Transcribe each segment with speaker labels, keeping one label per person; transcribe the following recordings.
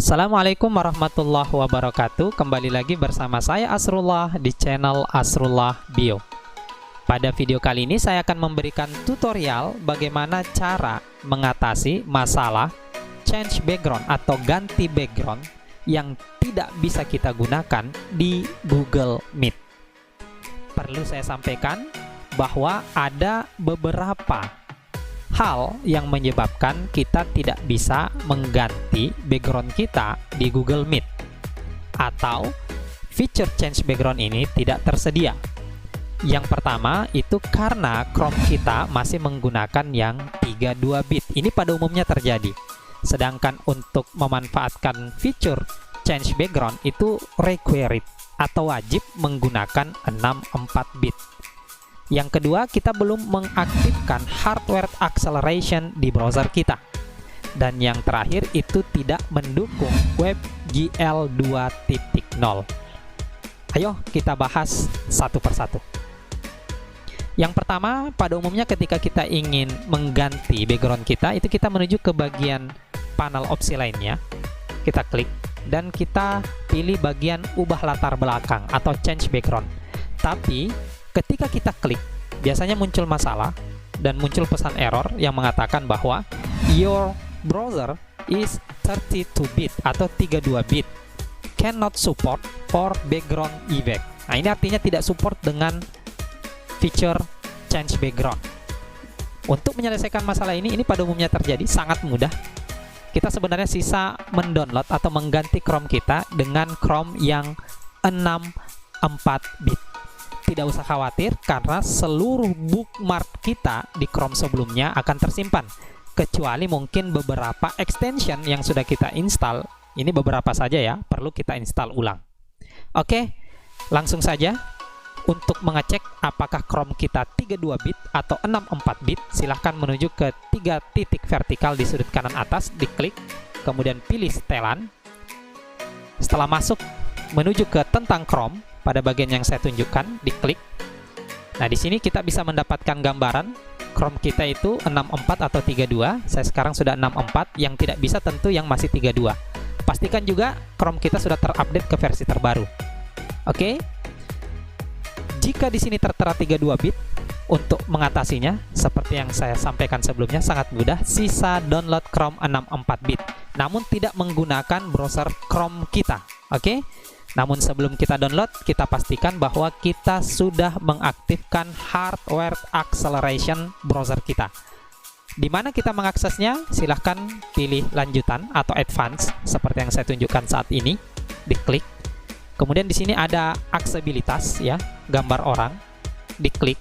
Speaker 1: Assalamualaikum warahmatullahi wabarakatuh. Kembali lagi bersama saya Asrullah di channel Asrullah Bio. Pada video kali ini saya akan memberikan tutorial bagaimana cara mengatasi masalah change background atau ganti background yang tidak bisa kita gunakan di Google Meet. Perlu saya sampaikan bahwa ada beberapa hal yang menyebabkan kita tidak bisa mengganti background kita di Google Meet, atau fitur change background ini tidak tersedia. Yang pertama itu karena Chrome kita masih menggunakan yang 32 bit. Ini pada umumnya terjadi. Sedangkan untuk memanfaatkan fitur change background itu required atau wajib menggunakan 64 bit. Yang kedua, kita belum mengaktifkan hardware acceleration di browser kita. Dan yang terakhir, itu tidak mendukung WebGL 2.0. Ayo kita bahas satu persatu. Yang pertama, pada umumnya ketika kita ingin mengganti background kita, itu kita menuju ke bagian panel opsi lainnya. Kita klik dan kita pilih bagian ubah latar belakang atau change background. Tapi ketika kita klik, biasanya muncul masalah dan muncul pesan error yang mengatakan bahwa your browser is 32 bit atau 32 bit, cannot support for background effect. Nah, ini artinya tidak support dengan fitur change background. Untuk menyelesaikan masalah ini pada umumnya terjadi sangat mudah. Kita sebenarnya sisa mendownload atau mengganti Chrome kita dengan Chrome yang 64 bit. Tidak usah khawatir karena seluruh bookmark kita di Chrome sebelumnya akan tersimpan, kecuali mungkin beberapa extension yang sudah kita install. Ini beberapa saja ya, perlu kita install ulang. Oke, langsung saja. Untuk mengecek apakah Chrome kita 32 bit atau 64 bit, silahkan menuju ke 3 titik vertikal di sudut kanan atas, diklik, kemudian pilih setelan. Setelah masuk menuju ke tentang Chrome, pada bagian yang saya tunjukkan, diklik. Nah, di sini kita bisa mendapatkan gambaran Chrome kita itu 64 atau 32. Saya sekarang sudah 64, yang tidak bisa tentu yang masih 32. Pastikan juga Chrome kita sudah terupdate ke versi terbaru. Oke. Jika di sini tertera 32 bit, untuk mengatasinya seperti yang saya sampaikan sebelumnya sangat mudah, sisa download Chrome 64 bit. Namun tidak menggunakan browser Chrome kita. Oke. Namun sebelum kita download, kita pastikan bahwa kita sudah mengaktifkan hardware acceleration browser kita. Di mana kita mengaksesnya? Silahkan pilih lanjutan atau advance seperti yang saya tunjukkan saat ini. Diklik. Kemudian di sini ada aksesibilitas ya, gambar orang. Diklik.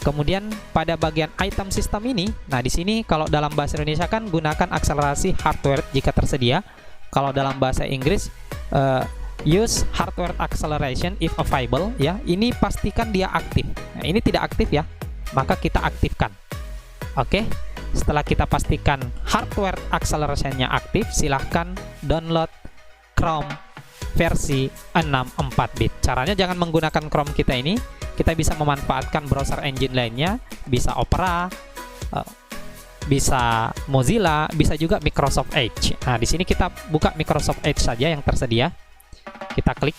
Speaker 1: Kemudian pada bagian item system ini, nah di sini kalau dalam bahasa Indonesia kan gunakan akselerasi hardware jika tersedia. Kalau dalam bahasa Inggris use hardware acceleration if available ya. Ini pastikan dia aktif. Nah, ini tidak aktif ya, maka kita aktifkan. Oke. Setelah kita pastikan hardware acceleration-nya aktif, silahkan download Chrome versi 64 bit. Caranya jangan menggunakan Chrome kita ini. Kita bisa memanfaatkan browser engine lainnya, bisa Opera, bisa Mozilla, bisa juga Microsoft Edge. Nah, di sini kita buka Microsoft Edge saja yang tersedia. Kita klik.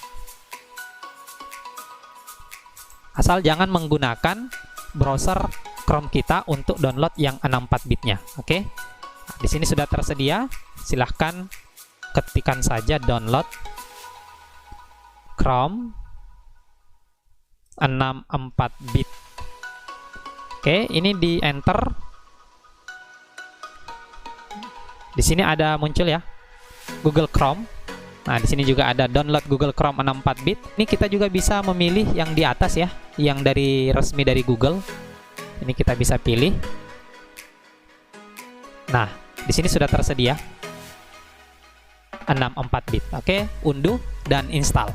Speaker 1: Asal jangan menggunakan browser Chrome kita untuk download yang 64 bitnya. Oke. Nah, di sini sudah tersedia. Silahkan ketikkan saja download Chrome 64 bit. Oke, ini di enter. Di sini ada muncul ya Google Chrome. Nah, di sini juga ada download Google Chrome 64 bit. Ini kita juga bisa memilih yang di atas ya, yang dari resmi dari Google. Ini kita bisa pilih. Nah, di sini sudah tersedia 64 bit. Oke, unduh dan install.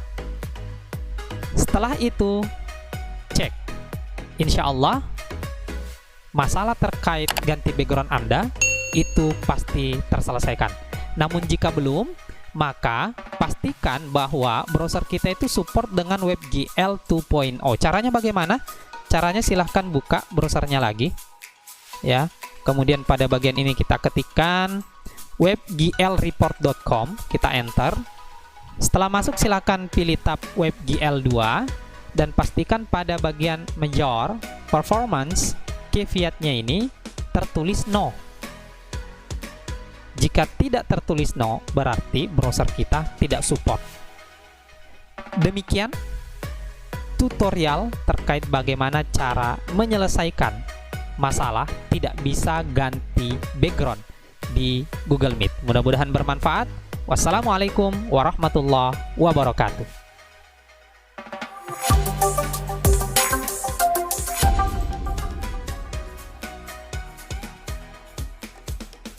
Speaker 1: Setelah itu cek. Insya Allah masalah terkait ganti background Anda itu pasti terselesaikan. Namun jika belum, maka pastikan bahwa browser kita itu support dengan WebGL 2.0. Caranya bagaimana? Caranya silahkan buka browsernya lagi ya. Kemudian pada bagian ini kita ketikkan webglreport.com, kita enter. Setelah masuk silakan pilih tab WebGL 2 dan pastikan pada bagian Major Performance caveat-nya ini tertulis no. Jika tidak tertulis no, berarti browser kita tidak support. Demikian tutorial terkait bagaimana cara menyelesaikan masalah tidak bisa ganti background di Google Meet. Mudah-mudahan bermanfaat. Wassalamualaikum warahmatullahi wabarakatuh.